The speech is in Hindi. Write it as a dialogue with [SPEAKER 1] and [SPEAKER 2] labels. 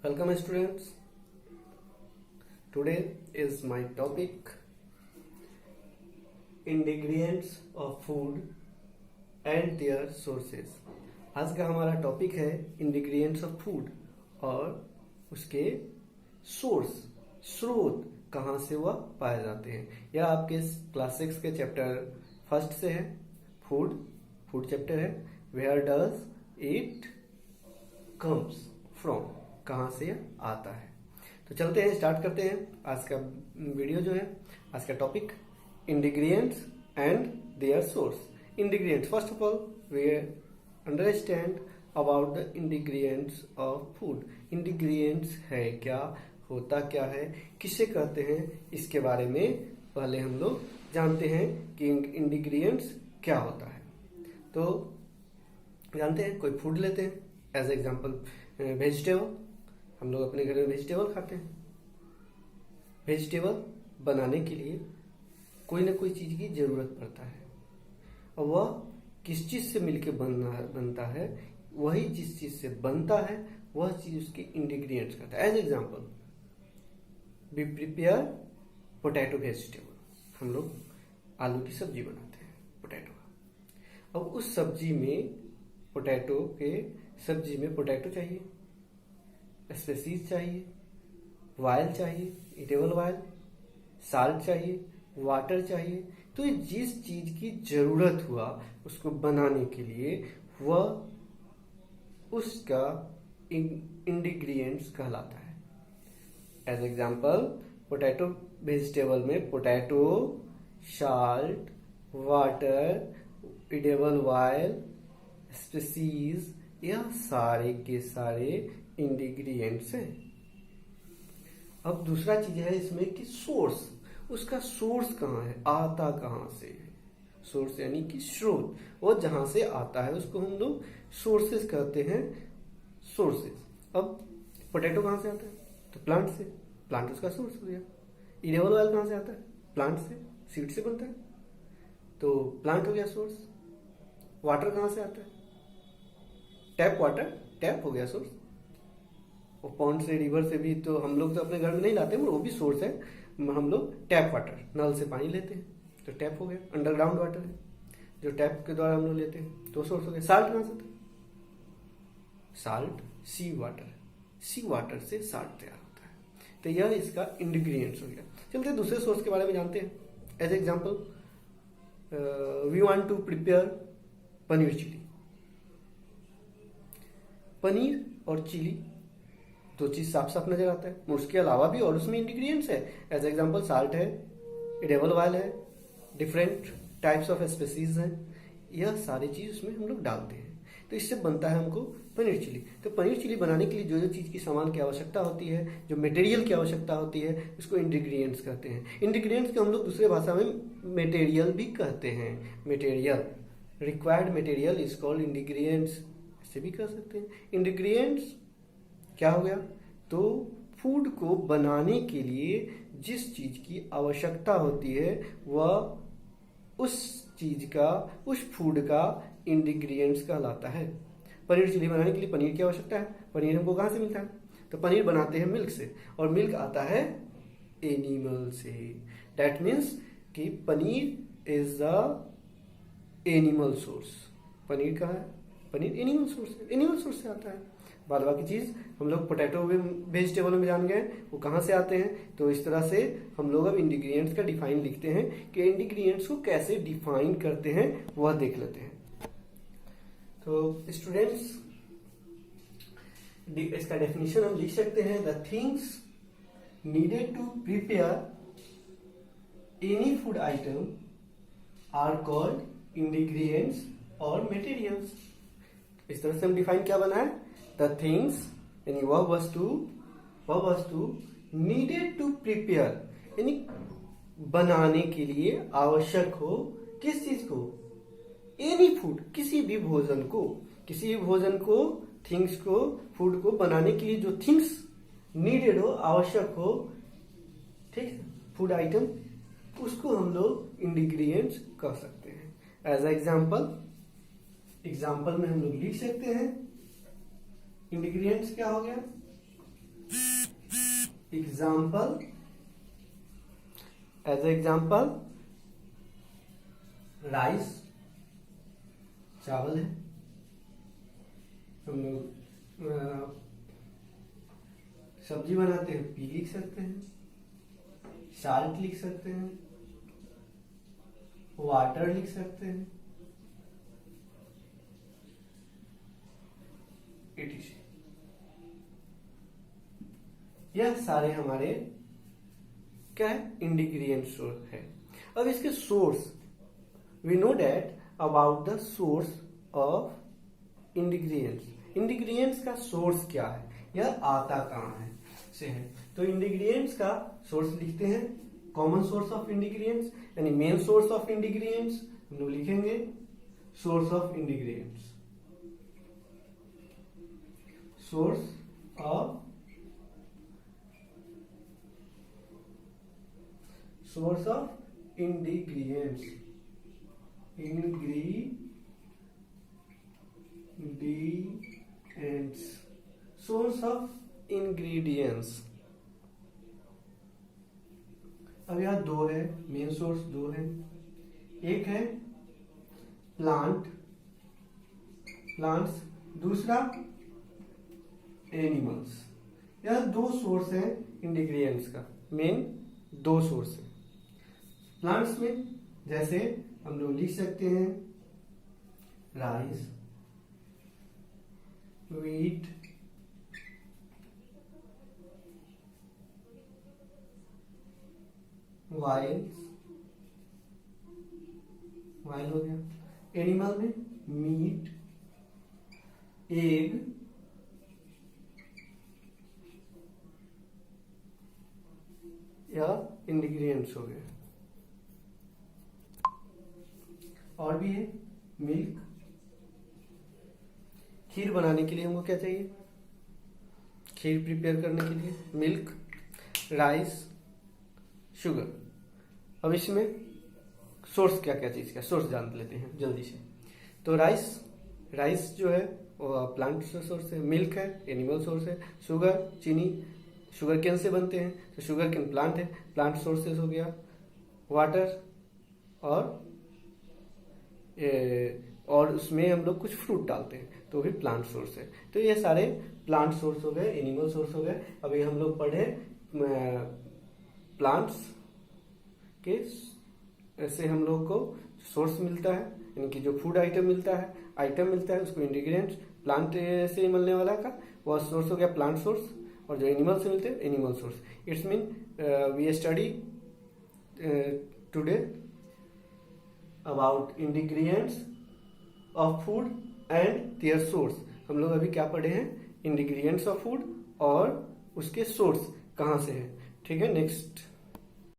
[SPEAKER 1] Welcome students. Today is my topic ingredients of food and their sources. आज का हमारा टॉपिक है ingredients of food और उसके सोर्स स्रोत कहाँ से वह पाए जाते हैं। यह आपके क्लास 6 के चैप्टर फर्स्ट से है। फूड चैप्टर है। Where does it comes from, कहाँ से आता है। तो चलते हैं, स्टार्ट करते हैं आज का वीडियो जो है। आज का topic ingredients and their source. Ingredients, first of all we understand about the ingredients of food. Ingredients है क्या, होता क्या है, किसे कहते हैं, इसके बारे में पहले हम लोग जानते हैं कि इंग्रेडिएंट्स क्या होता है। तो जानते हैं, कोई फूड लेते हैं एज एग्जांपल वेजिटेबल। हम लोग अपने घर में वेजिटेबल खाते हैं। वेजिटेबल बनाने के लिए कोई ना कोई चीज की जरूरत पड़ता है और वह किस चीज से मिलकर बनता है, वही जिस चीज से बनता है वह चीज उसके इंग्रेडिएंट्स कहता है। As example we prepare potato vegetable. हम लोग आलू की सब्जी बनाते हैं, पोटैटो। अब उस सब्जी में पोटैटो चाहिए, स्पेसीज चाहिए, वायल चाहिए, ईटेबल वायल, साल्ट चाहिए, वाटर चाहिए। तो ये जिस चीज की जरूरत हुआ उसको बनाने के लिए वह उसका इंग्रेडिएंट्स कहलाता है। एज एग्जांपल पोटैटो वेजिटेबल में potato, salt, water, edible oil, spices, यह सारे के सारे इंग्रेडिएंट्स हैं। अब दूसरा चीज है इसमें कि सोर्स। उसका सोर्स कहाँ है, आता कहाँ से है। सोर्स यानी कि स्रोत, वो जहां से आता है उसको हम लोग सोर्सेस कहते हैं। सोर्सेस। अब पोटैटो कहाँ से आता है, तो प्लांट से। प्लांट उसका सोर्स हो गया। ईटेबल ऑयल कहाँ से आता है, प्लांट से, सीड से बनता है, तो प्लांट हो गया सोर्स। वाटर कहाँ से आता है, टैप वाटर, टैप हो गया सोर्स। और पॉन्ड से, रिवर से भी तो हम लोग तो अपने घर में नहीं लाते, वो भी सोर्स है। हम लोग टैप वाटर, नल से पानी लेते हैं तो टैप हो गया। अंडरग्राउंड वाटर है जो टैप के द्वारा हम लोग लेते हैं तो सोर्स हो गया। साल्ट कहाँ से आता है, साल्ट सी वाटर, सी वाटर से साल्ट तैयार होता है। तो यह इसका इंग्रेडिएंट्स हो गया। चलते हैं दूसरे सोर्स के बारे में जानते हैं। As example we want to prepare paneer chilli. Paneer और चिली दो चीज साफ साफ नजर आता है, उसके अलावा भी और उसमें इंग्रेडिएंट्स है। एज एग्जांपल साल्ट है, ईटेबल ऑयल है, डिफरेंट टाइप्स ऑफ स्पेसीज हैं। यह सारी चीज उसमें हम लोग डालते हैं तो इससे बनता है हमको पनीर चिली। तो पनीर चिली बनाने के लिए जो जो चीज की सामान की आवश्यकता होती है, जो मटेरियल की आवश्यकता होती है, उसको इंग्रेडिएंट्स कहते हैं। इंग्रेडिएंट्स को हम लोग दूसरे भाषा में मटेरियल भी कहते हैं। Material, required material is called ingredients, ऐसे भी कह सकते हैं। इंग्रेडिएंट्स क्या हो गया, तो फूड को बनाने के लिए जिस चीज की आवश्यकता होती है वह उस चीज का, उस फूड का इंग्रेडिएंट्स कहलाता है। पनीर चिली बनाने के लिए पनीर की आवश्यकता है। पनीर हमको कहाँ से मिलता है, तो पनीर बनाते हैं मिल्क से, और मिल्क आता है एनिमल से। दैट मीन्स कि paneer is the animal source. Paneer कहाँ है, पनीर एनिमल सोर्स है, एनिमल सोर्स से आता है। बाद बाकी चीज हम लोग पोटैटो वेजिटेबल में जान गए वो कहाँ से आते हैं। तो इस तरह से हम लोग अब इंग्रेडिएंट्स का डिफाइन लिखते हैं कि इंग्रेडिएंट्स को कैसे डिफाइन करते हैं वह देख लेते हैं। तो स्टूडेंट्स इसका डेफिनेशन हम लिख सकते हैं, the things needed to prepare any food item are called ingredients और मटेरियल्स। इस तरह से हम डिफाइन क्या बना है, द थिंग्स यानी वह वस्तु नीडेड टू प्रिपेयर यानी बनाने के लिए आवश्यक हो, किस चीज को, एनी फूड, किसी भी भोजन को, थिंग्स को, फूड को बनाने के लिए जो थिंग्स नीडेड हो, आवश्यक हो, ठीक है, फूड आइटम, उसको हम लोग इंग्रेडिएंट्स कह सकते हैं। एज एग्जाम्पल में हम लोग लिख सकते हैं इंग्रेडिएंट्स क्या हो गया, एग्जाम्पल, एज एग्जाम्पल राइस, चावल है, हम लोग सब्जी बनाते हैं, पी लिख सकते हैं, साल्ट लिख सकते हैं, वाटर लिख सकते हैं, etc. यह सारे हमारे क्या है, इंडिग्रियंट्स है। अब इसके source, we know that about the source of ingredients. Ingredients का सोर्स क्या है, यह आता कहाँ है से है। तो इंडिग्रियंट्स का सोर्स लिखते हैं, कॉमन सोर्स ऑफ इंडिग्रियंट्स यानी मेन सोर्स ऑफ इंडिग्रियंट्स हम लोग लिखेंगे source of ingredients, source of ingredients, ingredients, source of ingredients. अब यहाँ दो है, मेन सोर्स दो है, एक है प्लांट्स, दूसरा एनिमल्स। यह दो सोर्स है इंग्रेडिएंट्स का, मेन दो सोर्स है। प्लांट्स में जैसे हम लोग लिख सकते हैं राइस, व्हीट, वाइल हो गया। एनिमल में मीट, एग, या इंग्रेडिएंट्स हो गए। और भी है मिल्क। खीर बनाने के लिए हमको क्या चाहिए, खीर प्रिपेयर करने के लिए मिल्क, राइस, शुगर। अब इसमें सोर्स क्या क्या चीज का सोर्स जान लेते हैं जल्दी से। तो राइस जो है वो प्लांट सोर्स है, मिल्क है एनिमल सोर्स है, शुगर चीनी शुगर केन से बनते हैं, तो शुगर केन प्लांट है, प्लांट सोर्सेस हो गया। वाटर और उसमें हम लोग कुछ फ्रूट डालते हैं तो भी प्लांट सोर्स है। तो ये सारे प्लांट सोर्स हो गए, एनिमल सोर्स हो गए। अभी हम लोग पढ़े प्लांट्स के ऐसे हम लोग को सोर्स मिलता है, यानी कि जो फूड आइटम मिलता है उसको इंग्रेडिएंट्स प्लांट से मिलने वाला का वह सोर्स हो गया प्लांट सोर्स, और जो एनिमल से मिलते हैं animal source. It's mean we study today about ingredients of food and their source. हम लोग अभी क्या पढ़े हैं, इंग्रेडिएंट्स ऑफ फूड और उसके सोर्स कहाँ से है। ठीक है, नेक्स्ट